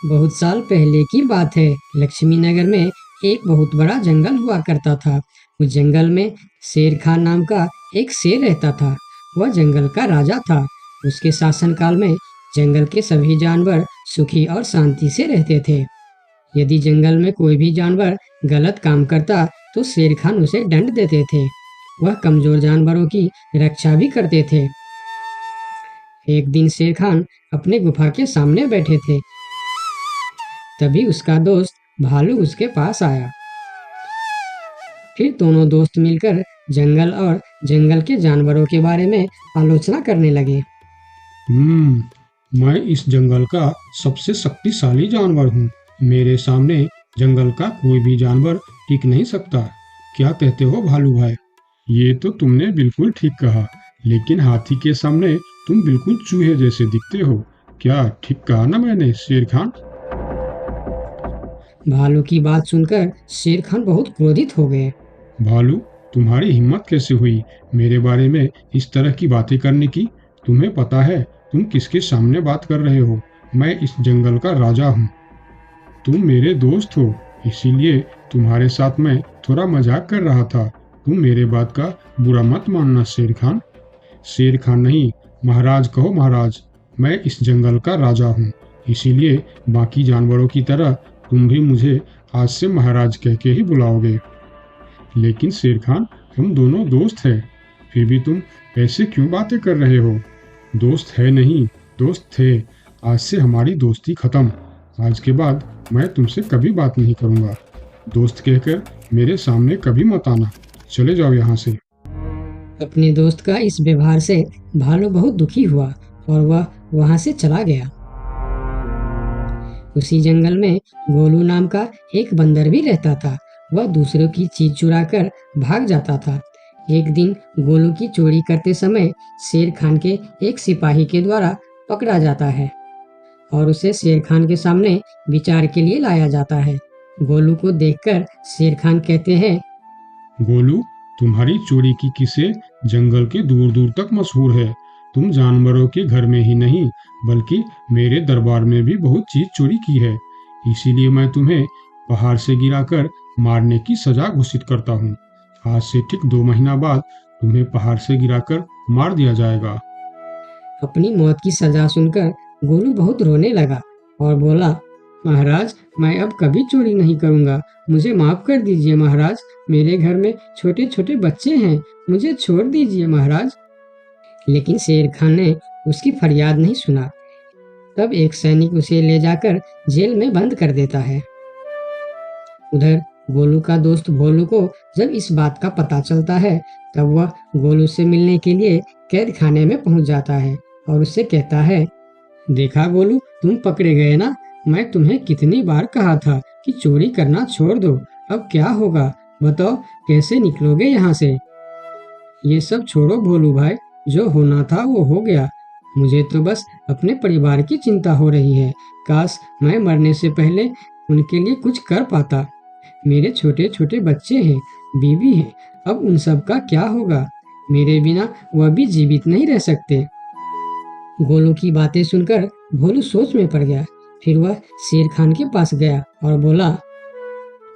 बहुत साल पहले की बात है। लक्ष्मी नगर में एक बहुत बड़ा जंगल हुआ करता था। उस जंगल में शेर खान नाम का एक शेर रहता था। वह जंगल का राजा था। उसके शासनकाल में जंगल के सभी जानवर सुखी और शांति से रहते थे। यदि जंगल में कोई भी जानवर गलत काम करता तो शेर खान उसे दंड देते थे। वह कमजोर जानवरों की रक्षा भी करते थे। एक दिन शेर खान अपने गुफा के सामने बैठे थे। तभी उसका दोस्त भालू उसके पास आया। फिर दोनों दोस्त मिलकर जंगल और जंगल के जानवरों के बारे में आलोचना करने लगे। मैं इस जंगल का सबसे शक्तिशाली जानवर हूँ। मेरे सामने जंगल का कोई भी जानवर टिक नहीं सकता। क्या कहते हो भालू भाई? ये तो तुमने बिल्कुल ठीक कहा, लेकिन हाथी के सामने तुम बिल्कुल चूहे जैसे दिखते हो। क्या ठीक कहा ना मैंने शेर खान? भालू की बात सुनकर शेर खान बहुत क्रोधित हो गए। भालू, तुम्हारी हिम्मत कैसे हुई मेरे बारे में इस तरह की बातें करने की? तुम्हें पता है तुम किसके सामने बात कर रहे हो? मैं इस जंगल का राजा हूँ। तुम मेरे दोस्त हो, इसीलिए तुम्हारे साथ मैं थोड़ा मजाक कर रहा था। तुम मेरे बात का बुरा मत मानना शेर खान। शेर खान नहीं, महाराज कहो महाराज। मैं इस जंगल का राजा हूँ, इसीलिए बाकी जानवरों की तरह तुम भी मुझे आज से महाराज कह के ही बुलाओगे। लेकिन शेर खान, हम दोनों दोस्त हैं, फिर भी तुम ऐसे क्यों बातें कर रहे हो? दोस्त है नहीं, दोस्त थे। आज से हमारी दोस्ती खत्म। आज के बाद मैं तुमसे कभी बात नहीं करूँगा। दोस्त कहकर मेरे सामने कभी मत आना। चले जाओ यहाँ से। अपने दोस्त का इस व्यवहार से भालू बहुत दुखी हुआ और वह वहां से चला गया। उसी जंगल में गोलू नाम का एक बंदर भी रहता था। वह दूसरों की चीज चुराकर भाग जाता था। एक दिन गोलू की चोरी करते समय शेर खान के एक सिपाही के द्वारा पकड़ा जाता है और उसे शेर खान के सामने विचार के लिए लाया जाता है। गोलू को देखकर शेर खान कहते हैं, गोलू, तुम्हारी चोरी की किस्से जंगल के दूर दूर तक मशहूर है। तुम जानवरों के घर में ही नहीं, बल्कि मेरे दरबार में भी बहुत चीज चोरी की है। इसीलिए मैं तुम्हें पहाड़ से गिराकर मारने की सजा घोषित करता हूँ। आज से ठीक 2 महीना बाद तुम्हें पहाड़ से गिराकर मार दिया जाएगा। अपनी मौत की सजा सुनकर गोलू बहुत रोने लगा और बोला, महाराज, मैं अब कभी चोरी नहीं करूंगा। मुझे माफ कर दीजिए महाराज। मेरे घर में छोटे छोटे बच्चे हैं, मुझे छोड़ दीजिए महाराज। लेकिन शेर खान ने उसकी फरियाद नहीं सुना। तब एक सैनिक उसे ले जाकर जेल में बंद कर देता है। उधर गोलू का दोस्त भोलू को जब इस बात का पता चलता है, तब वह गोलू से मिलने के लिए कैद खाने में पहुंच जाता है और उससे कहता है, देखा गोलू, तुम पकड़े गए ना। मैं तुम्हें कितनी बार कहा था कि चोरी करना छोड़ दो। अब क्या होगा बताओ, कैसे निकलोगे यहाँ से? ये सब छोड़ो भोलू भाई, जो होना था वो हो गया। मुझे तो बस अपने परिवार की चिंता हो रही है। काश मैं मरने से पहले उनके लिए कुछ कर पाता। मेरे छोटे छोटे बच्चे हैं, बीवी है, अब उन सब का क्या होगा? मेरे बिना वह भी जीवित नहीं रह सकते। गोलू की बातें सुनकर भोलू सोच में पड़ गया। फिर वह शेर खान के पास गया और बोला,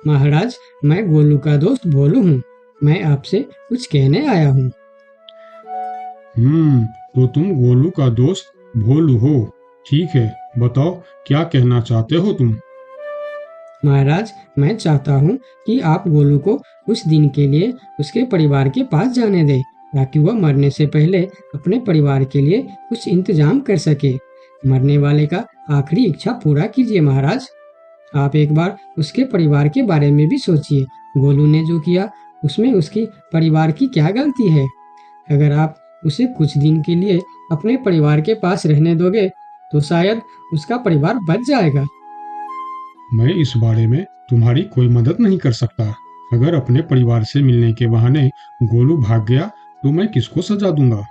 महाराज, मैं गोलू का दोस्त भोलू हूँ। मैं आपसे कुछ कहने आया हूँ। तो तुम गोलू का दोस्त भोलू हो? ठीक है, बताओ क्या कहना चाहते हो तुम? महाराज, मैं चाहता हूँ कि आप गोलू को कुछ दिन के लिए उसके परिवार के पास जाने दें, ताकि वह मरने से पहले अपने परिवार के लिए कुछ इंतजाम कर सके। मरने वाले का आखिरी इच्छा पूरा कीजिए महाराज। आप एक बार उसके परिवार के बारे में भी सोचिए। गोलू ने जो किया उसमें उसकी परिवार की क्या गलती है? अगर आप उसे कुछ दिन के लिए अपने परिवार के पास रहने दोगे तो शायद उसका परिवार बच जाएगा। मैं इस बारे में तुम्हारी कोई मदद नहीं कर सकता। अगर अपने परिवार से मिलने के बहाने गोलू भाग गया तो मैं किसको सजा दूंगा?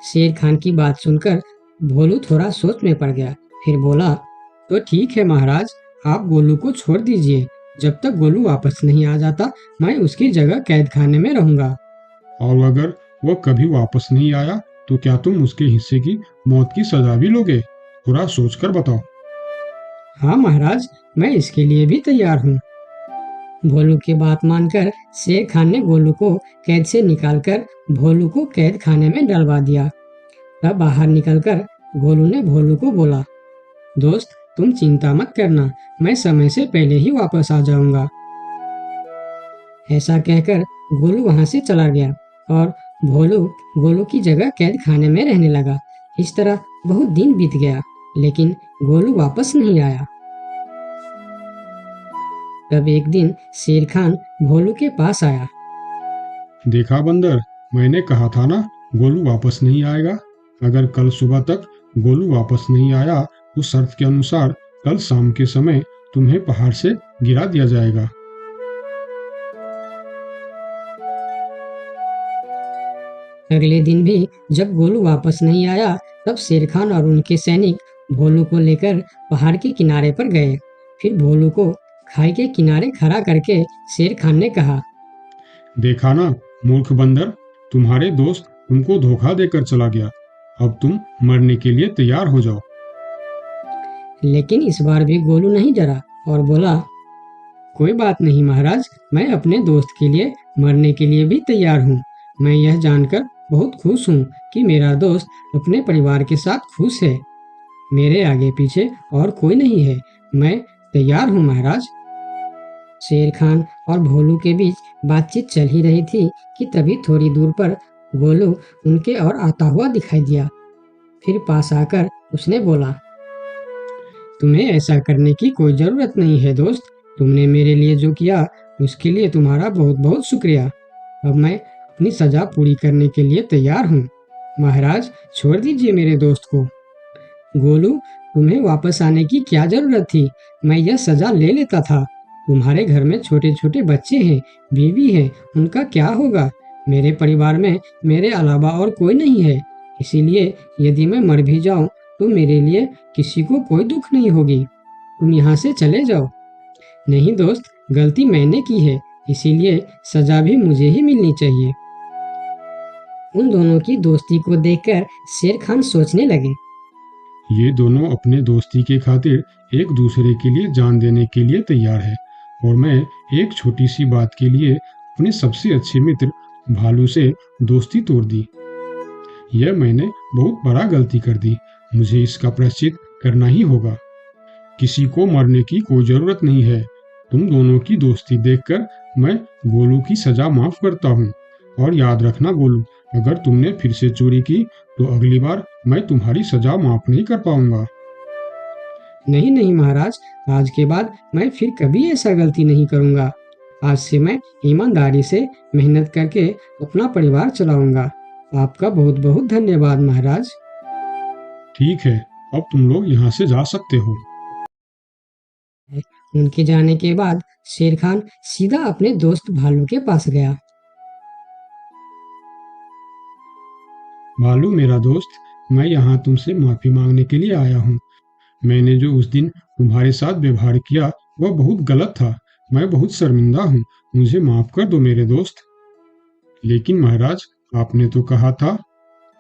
शेर खान की बात सुनकर भोलू थोड़ा सोच में पड़ गया। फिर बोला, तो ठीक है महाराज, आप गोलू को छोड़ दीजिए। जब तक गोलू वापस नहीं आ जाता, मैं उसकी जगह कैद खाने में रहूंगा। और अगर वह कभी वापस नहीं आया तो क्या तुम उसके हिस्से की मौत की सजा भी लोगे? थोड़ा सोचकर बताओ। हाँ महाराज, मैं इसके लिए भी तैयार हूँ। भोलू की बात मानकर शेर खान ने गोलू को कैद से निकालकर भोलू को कैद खाने में डलवा दिया। तब बाहर निकलकर गोलू ने भोलू को बोला, दोस्त तुम चिंता मत करना, मैं समय से पहले ही वापस आ जाऊंगा। ऐसा कहकर गोलू वहां से चला गया और भोलू गोलू की जगह कैद खाने में रहने लगा। इस तरह बहुत दिन बीत गया, लेकिन गोलू वापस नहीं आया। तब एक दिन शेर खान भोलू के पास आया। देखा बंदर, मैंने कहा था ना गोलू वापस नहीं आएगा। अगर कल सुबह तक गोलू वापस नहीं आया तो शर्त के अनुसार कल शाम के समय तुम्हें पहाड़ से गिरा दिया जाएगा। अगले दिन भी जब गोलू वापस नहीं आया, तब शेर खान और उनके सैनिक भोलू को लेकर पहाड़ के किनारे पर गए। फिर भोलू को खाई के किनारे खड़ा करके शेर खान ने कहा, देखा ना मूर्ख बंदर, तुम्हारे दोस्त तुमको धोखा देकर चला गया। अब तुम मरने के लिए तैयार हो जाओ। लेकिन इस बार भी गोलू नहीं डरा और बोला, कोई बात नहीं महाराज, मैं अपने दोस्त के लिए मरने के लिए भी तैयार हूँ। मैं यह जानकर बहुत खुश हूँ कि मेरा दोस्त अपने परिवार के साथ खुश है। मेरे आगे पीछे और कोई नहीं है, मैं तैयार हूँ महाराज। शेर खान और भोलू के बीच बातचीत चल ही रही थी कि तभी थोड़ी दूर पर गोलू उनके और आता हुआ दिखाई दिया। फिर पास आकर उसने बोला, तुम्हें ऐसा करने की कोई जरूरत नहीं है दोस्त। तुमने मेरे लिए जो किया उसके लिए तुम्हारा बहुत बहुत शुक्रिया। अब मैं अपनी सजा पूरी करने के लिए तैयार हूँ। महाराज छोड़ दीजिए मेरे दोस्त को। गोलू, तुम्हें वापस आने की क्या जरूरत थी? मैं यह सजा ले लेता था। तुम्हारे घर में छोटे छोटे बच्चे हैं, बीवी है, उनका क्या होगा? मेरे परिवार में मेरे अलावा और कोई नहीं है। इसीलिए यदि मैं मर भी जाऊं तो मेरे लिए किसी को कोई दुख नहीं होगी। तुम यहाँ से चले जाओ। नहीं दोस्त, गलती मैंने की है, इसीलिए सजा भी मुझे ही मिलनी चाहिए। उन दोनों की दोस्ती को देखकर शेर खान सोचने लगे, ये दोनों अपने दोस्ती के खातिर एक दूसरे के लिए जान देने के लिए तैयार है, और मैं एक छोटी सी बात के लिए अपने सबसे अच्छे मित्र भालू से दोस्ती तोड़ दी। यह मैंने बहुत बड़ा गलती कर दी। मुझे इसका प्रायश्चित करना ही होगा। किसी को मरने की कोई जरूरत नहीं है। तुम दोनों की दोस्ती देखकर मैं गोलू की सजा माफ करता हूँ। और याद रखना गोलू, अगर तुमने फिर से चोरी की तो अगली बार मैं तुम्हारी सजा माफ नहीं कर पाऊंगा। नहीं नहीं महाराज, आज के बाद मैं फिर कभी ऐसा गलती नहीं करूंगा। आज से मैं ईमानदारी से मेहनत करके अपना परिवार चलाऊंगा। आपका बहुत बहुत धन्यवाद महाराज। ठीक है, अब तुम लोग यहाँ से जा सकते हो। उनके जाने के बाद शेर खान सीधा अपने दोस्त भालू के पास गया। भालू मेरा दोस्त, मैं यहाँ तुमसे माफी मांगने के लिए आया हूँ। मैंने जो उस दिन तुम्हारे साथ व्यवहार किया वह बहुत गलत था। मैं बहुत शर्मिंदा हूँ। मुझे माफ कर दो मेरे दोस्त। लेकिन महाराज, आपने तो कहा था।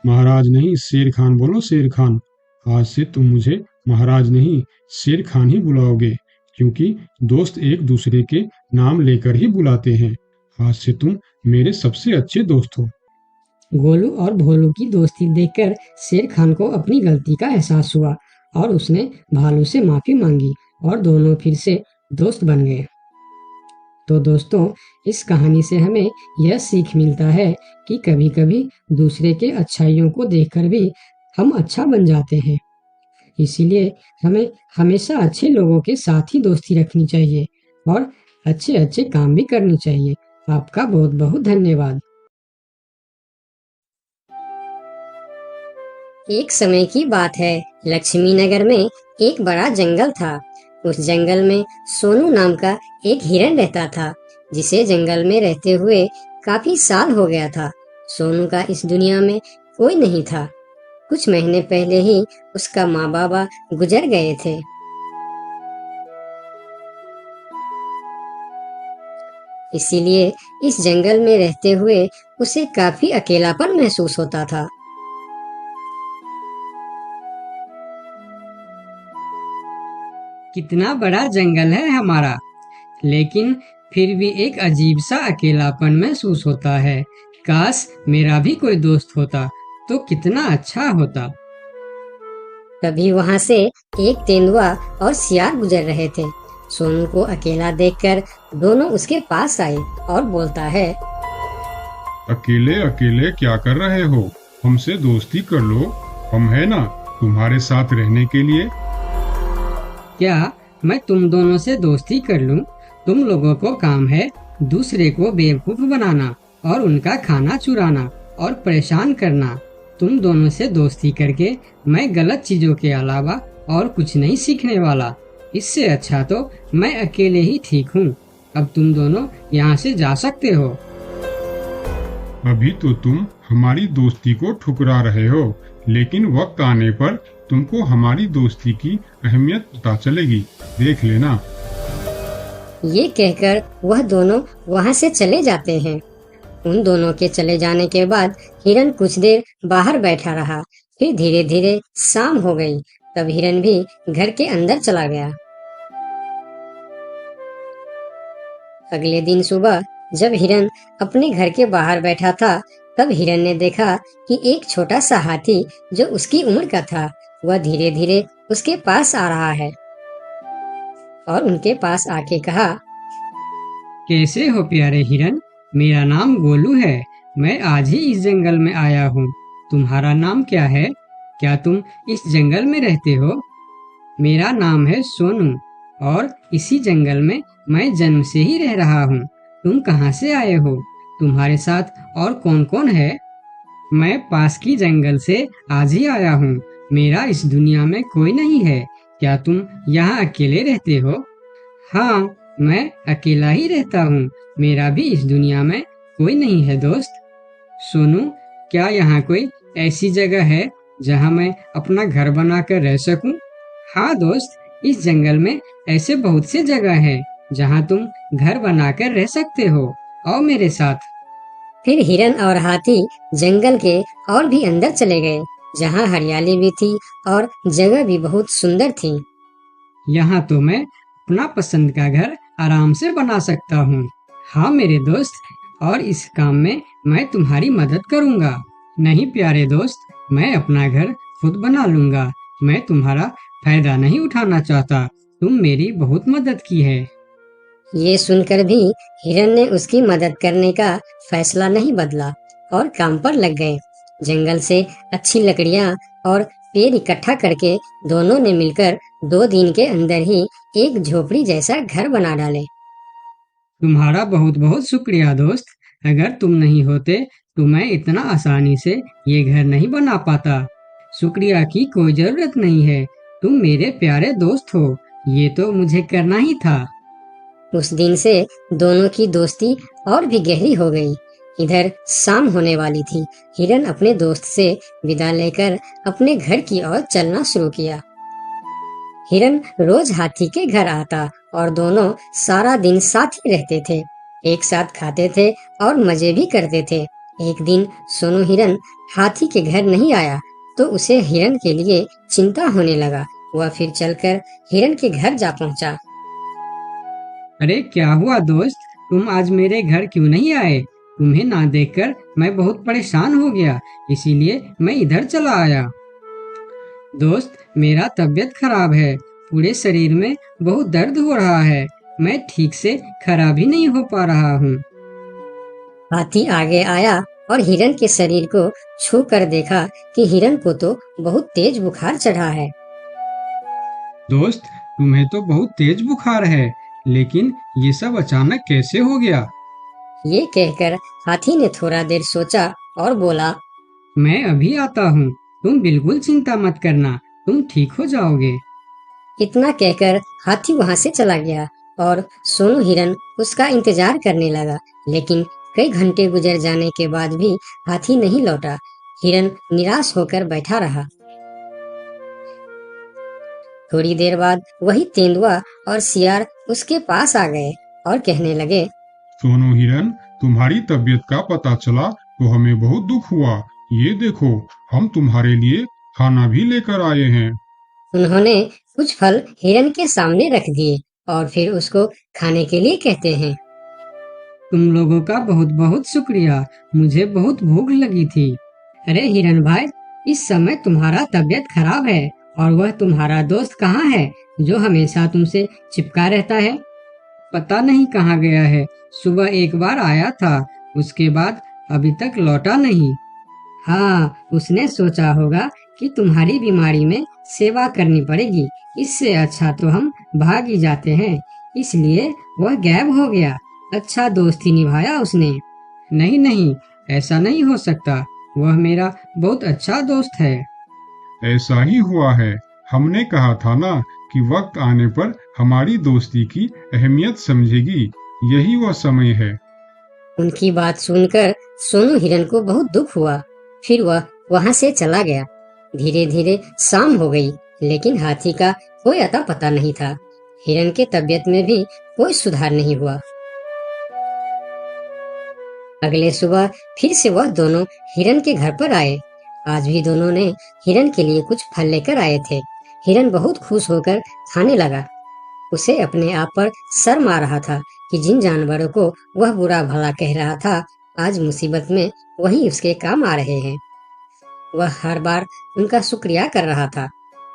महाराज नहीं, शेर खान बोलो, शेर खान। आज से तुम मुझे महाराज नहीं, शेर खान ही बुलाओगे, क्योंकि दोस्त एक दूसरे के नाम लेकर ही बुलाते हैं। आज से तुम मेरे सबसे अच्छे दोस्त हो। गोलू और भोलू की दोस्ती देखकर शेर खान को अपनी गलती का एहसास हुआ और उसने भालू से माफी मांगी और दोनों फिर से दोस्त बन गए। तो दोस्तों, इस कहानी से हमें यह सीख मिलता है कि कभी-कभी दूसरे के अच्छाइयों को देखकर भी हम अच्छा बन जाते हैं। इसीलिए हमें हमेशा अच्छे लोगों के साथ ही दोस्ती रखनी चाहिए और अच्छे अच्छे काम भी करनी चाहिए। आपका बहुत बहुत धन्यवाद। एक समय की बात है, लक्ष्मी नगर में एक बड़ा जंगल था। उस जंगल में सोनू नाम का एक हिरन रहता था, जिसे जंगल में रहते हुए काफी साल हो गया था। सोनू का इस दुनिया में कोई नहीं था। कुछ महीने पहले ही उसका माँ बाबा गुजर गए थे। इसीलिए इस जंगल में रहते हुए उसे काफी अकेलापन महसूस होता था। कितना बड़ा जंगल है हमारा, लेकिन फिर भी एक अजीब सा अकेलापन महसूस होता है। काश मेरा भी कोई दोस्त होता तो कितना अच्छा होता। तभी वहां से एक तेंदुआ और सियार गुजर रहे थे। सोनू को अकेला देखकर दोनों उसके पास आए और बोलता है, अकेले अकेले क्या कर रहे हो? हमसे दोस्ती कर लो, हम है ना तुम्हारे साथ रहने के लिए। क्या मैं तुम दोनों से दोस्ती कर लूं? तुम लोगों को काम है दूसरे को बेवकूफ बनाना और उनका खाना चुराना और परेशान करना। तुम दोनों से दोस्ती करके मैं गलत चीजों के अलावा और कुछ नहीं सीखने वाला। इससे अच्छा तो मैं अकेले ही ठीक हूँ। अब तुम दोनों यहाँ से जा सकते हो। अभी तो तुम हमारी दोस्ती को ठुकरा रहे हो, लेकिन वक्त आने पर तुमको हमारी दोस्ती की अहमियत पता चलेगी, देख लेना। ये कहकर वह दोनों वहां से चले जाते हैं। उन दोनों के चले जाने के बाद हिरन कुछ देर बाहर बैठा रहा। फिर धीरे धीरे शाम हो गई। तब हिरन भी घर के अंदर चला गया। अगले दिन सुबह जब हिरन अपने घर के बाहर बैठा था, तब हिरन ने देखा कि एक छोटा सा हाथी जो उसकी उम्र का था, वह धीरे धीरे उसके पास आ रहा है और उनके पास आके कहा, कैसे हो प्यारे हिरन? मेरा नाम गोलू है। मैं आज ही इस जंगल में आया हूँ। तुम्हारा नाम क्या है? क्या तुम इस जंगल में रहते हो? मेरा नाम है सोनू और इसी जंगल में मैं जन्म से ही रह रहा हूँ। तुम कहाँ से आए हो? तुम्हारे साथ और कौन कौन है? मैं पास की जंगल से आज ही आया हूँ। मेरा इस दुनिया में कोई नहीं है। क्या तुम यहाँ अकेले रहते हो? हाँ, मैं अकेला ही रहता हूँ। मेरा भी इस दुनिया में कोई नहीं है दोस्त। सोनू, क्या यहाँ कोई ऐसी जगह है जहाँ मैं अपना घर बनाकर रह सकूं? हाँ दोस्त, इस जंगल में ऐसे बहुत से जगह हैं जहाँ तुम घर बनाकर रह सकते हो। आओ मेरे साथ। फिर हिरन और हाथी जंगल के और भी अंदर चले गए, जहाँ हरियाली भी थी और जगह भी बहुत सुंदर थी। यहाँ तो मैं अपना पसंद का घर आराम से बना सकता हूँ। हाँ मेरे दोस्त, और इस काम में मैं तुम्हारी मदद करूँगा। नहीं प्यारे दोस्त, मैं अपना घर खुद बना लूँगा। मैं तुम्हारा फायदा नहीं उठाना चाहता। तुम मेरी बहुत मदद की है। ये सुनकर भी हिरन ने उसकी मदद करने का फैसला नहीं बदला और काम पर लग गए। जंगल से अच्छी लकड़ियाँ और पेड़ इकट्ठा करके दोनों ने मिलकर 2 दिन के अंदर ही एक झोपड़ी जैसा घर बना डाले। तुम्हारा बहुत बहुत शुक्रिया दोस्त। अगर तुम नहीं होते तो मैं इतना आसानी से ये घर नहीं बना पाता। शुक्रिया की कोई जरूरत नहीं है। तुम मेरे प्यारे दोस्त हो। ये तो मुझे करना ही था। उस दिन से दोनों की दोस्ती और भी गहरी हो गई। इधर शाम होने वाली थी। हिरन अपने दोस्त से विदा लेकर अपने घर की ओर चलना शुरू किया। हिरन रोज हाथी के घर आता और दोनों सारा दिन साथ ही रहते थे। एक साथ खाते थे और मजे भी करते थे। एक दिन सोनू हिरन हाथी के घर नहीं आया तो उसे हिरन के लिए चिंता होने लगा। वह फिर चलकर हिरन के घर जा पहुंचा। अरे क्या हुआ दोस्त, तुम आज मेरे घर क्यों नहीं आए? तुम्हें ना देखकर मैं बहुत परेशान हो गया, इसीलिए मैं इधर चला आया। दोस्त, मेरा तबीयत खराब है। पूरे शरीर में बहुत दर्द हो रहा है। मैं ठीक से खड़ा भी नहीं हो पा रहा हूँ। हाथी आगे आया और हिरन के शरीर को छू कर देखा कि हिरन को तो बहुत तेज बुखार चढ़ा है। दोस्त, तुम्हें तो बहुत तेज बुखार है, लेकिन ये सब अचानक कैसे हो गया? ये कहकर हाथी ने थोड़ा देर सोचा और बोला, मैं अभी आता हूँ। तुम बिल्कुल चिंता मत करना, तुम ठीक हो जाओगे। इतना कहकर हाथी वहां से चला गया और सोनू हिरन उसका इंतजार करने लगा। लेकिन कई घंटे गुजर जाने के बाद भी हाथी नहीं लौटा। हिरन निराश होकर बैठा रहा। थोड़ी देर बाद वही तेंदुआ और सियार उसके पास आ गए और कहने लगे, सोनू हिरन, तुम्हारी तबीयत का पता चला तो हमें बहुत दुख हुआ। ये देखो, हम तुम्हारे लिए खाना भी लेकर आए हैं। उन्होंने कुछ फल हिरन के सामने रख दिए और फिर उसको खाने के लिए कहते हैं। तुम लोगों का बहुत बहुत शुक्रिया, मुझे बहुत भूख लगी थी। अरे हिरन भाई, इस समय तुम्हारा तबीयत खराब है और वह तुम्हारा दोस्त कहाँ है जो हमेशा तुमसे चिपका रहता है? पता नहीं कहाँ गया है। सुबह एक बार आया था, उसके बाद अभी तक लौटा नहीं। हाँ, उसने सोचा होगा कि तुम्हारी बीमारी में सेवा करनी पड़ेगी, इससे अच्छा तो हम भाग ही जाते हैं, इसलिए वह गायब हो गया। अच्छा दोस्त ही निभाया उसने। नहीं नहीं, ऐसा नहीं हो सकता, वह मेरा बहुत अच्छा दोस्त है। ऐसा ही हुआ है। हमने कहा था ना कि वक्त आने पर हमारी दोस्ती की अहमियत समझेगी। यही वह समय है। उनकी बात सुनकर सोनू हिरन को बहुत दुख हुआ। फिर वह वहां से चला गया। धीरे धीरे शाम हो गई, लेकिन हाथी का कोई अता पता नहीं था। हिरन के तबीयत में भी कोई सुधार नहीं हुआ। अगले सुबह फिर से वह दोनों हिरन के घर पर आए। आज भी दोनों ने हिरन के लिए कुछ फल लेकर आए थे। हिरन बहुत खुश होकर खाने लगा। उसे अपने आप पर शर्म आ रहा था कि जिन जानवरों को वह बुरा भला कह रहा था, आज मुसीबत में वही उसके काम आ रहे हैं। वह हर बार उनका शुक्रिया कर रहा था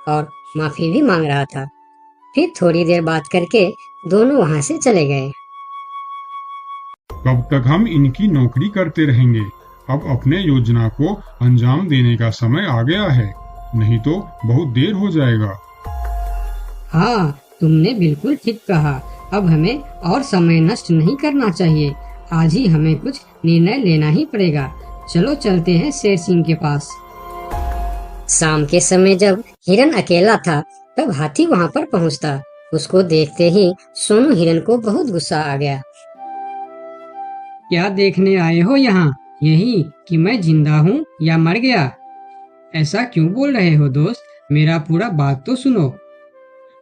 और माफी भी मांग रहा था। फिर थोड़ी देर बात करके दोनों वहां से चले गए। कब तक हम इनकी नौकरी करते रहेंगे? अब अपने योजना को अंजाम देने का समय आ गया है, नहीं तो बहुत देर हो जाएगा। हाँ, तुमने बिल्कुल ठीक कहा। अब हमें और समय नष्ट नहीं करना चाहिए। आज ही हमें कुछ निर्णय लेना ही पड़ेगा। चलो चलते हैं शेर सिंह के पास। शाम के समय जब हिरन अकेला था, तब हाथी वहां पर पहुंचता। उसको देखते ही सोनू हिरन को बहुत गुस्सा आ गया। क्या देखने आए हो यहाँ? यही कि मैं जिंदा हूँ या मर गया? ऐसा क्यों बोल रहे हो दोस्त? मेरा पूरा बात तो सुनो।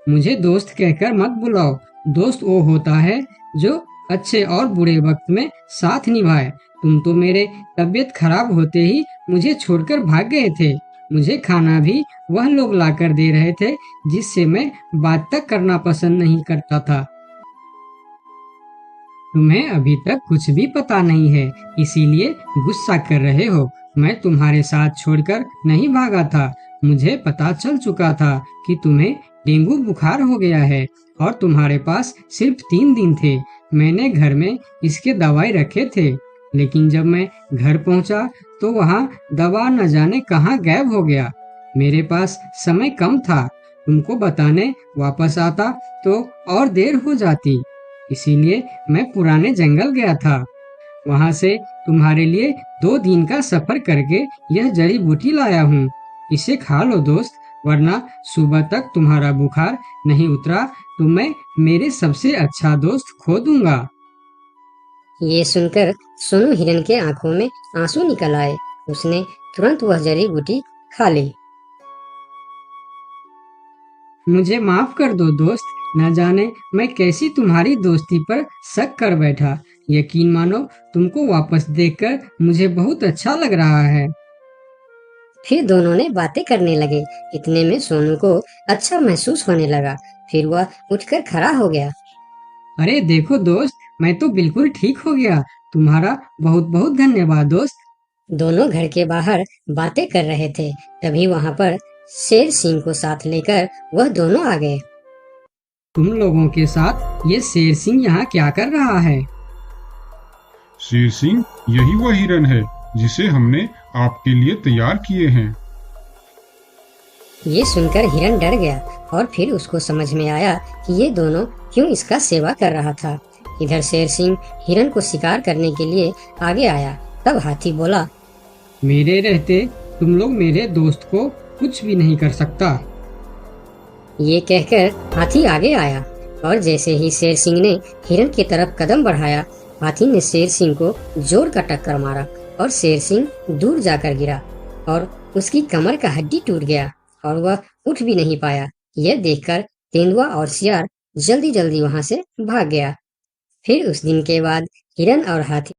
मुझे दोस्त कहकर मत बुलाओ। दोस्त वो होता है जो अच्छे और बुरे वक्त में साथ निभाए। तुम तो मेरे तबीयत खराब होते ही मुझे छोड़कर भाग गए थे। मुझे खाना भी वह लोग लाकर दे रहे थे जिससे मैं बात तक करना पसंद नहीं करता था। तुम्हें अभी तक कुछ भी पता नहीं है, इसीलिए गुस्सा कर रहे हो। मैं तुम्हारे साथ छोड़कर नहीं भागा था। मुझे पता चल चुका था कि तुम्हें डेंगू बुखार हो गया है और तुम्हारे पास सिर्फ 3 दिन थे। मैंने घर में इसके दवाई रखे थे, लेकिन जब मैं घर पहुंचा तो वहाँ दवा न जाने कहाँ गायब हो गया। मेरे पास समय कम था। तुमको बताने वापस आता तो और देर हो जाती, इसीलिए मैं पुराने जंगल गया था। वहाँ से तुम्हारे लिए 2 दिन का सफर करके यह जड़ी बूटी लाया हूँ। इसे खा लो दोस्त, वरना सुबह तक तुम्हारा बुखार नहीं उतरा तो मैं मेरे सबसे अच्छा दोस्त खो दूंगा। ये सुनकर सोनू हिरन के आंखों में आंसू निकल आए। उसने तुरंत वह जड़ी बूटी खा ली। मुझे माफ कर दो दोस्त, न जाने मैं कैसी तुम्हारी दोस्ती पर शक कर बैठा। यकीन मानो, तुमको वापस देखकर मुझे बहुत अच्छा लग रहा है। फिर दोनों ने बातें करने लगे। इतने में सोनू को अच्छा महसूस होने लगा। फिर वह उठकर खड़ा हो गया। अरे देखो दोस्त, मैं तो बिल्कुल ठीक हो गया। तुम्हारा बहुत बहुत धन्यवाद दोस्त। दोनों घर के बाहर बातें कर रहे थे, तभी वहां पर शेर सिंह को साथ लेकर वह दोनों आ गए। तुम लोगों के साथ ये शेर सिंह यहाँ क्या कर रहा है? शेर सिंह, यही वह हिरन है जिसे हमने आपके लिए तैयार किए हैं। ये सुनकर हिरन डर गया और फिर उसको समझ में आया कि ये दोनों क्यों इसका सेवा कर रहा था। इधर शेर सिंह हिरन को शिकार करने के लिए आगे आया। तब हाथी बोला, मेरे रहते तुम लोग मेरे दोस्त को कुछ भी नहीं कर सकता। ये कहकर हाथी आगे आया और जैसे ही शेर सिंह ने हिरन की तरफ कदम बढ़ाया, हाथी ने शेर सिंह को जोर का टक्कर मारा और शेर सिंह दूर जाकर गिरा और उसकी कमर का हड्डी टूट गया और वह उठ भी नहीं पाया। यह देखकर तेंदुआ और सियार जल्दी जल्दी वहां से भाग गया। फिर उस दिन के बाद हिरन और हाथी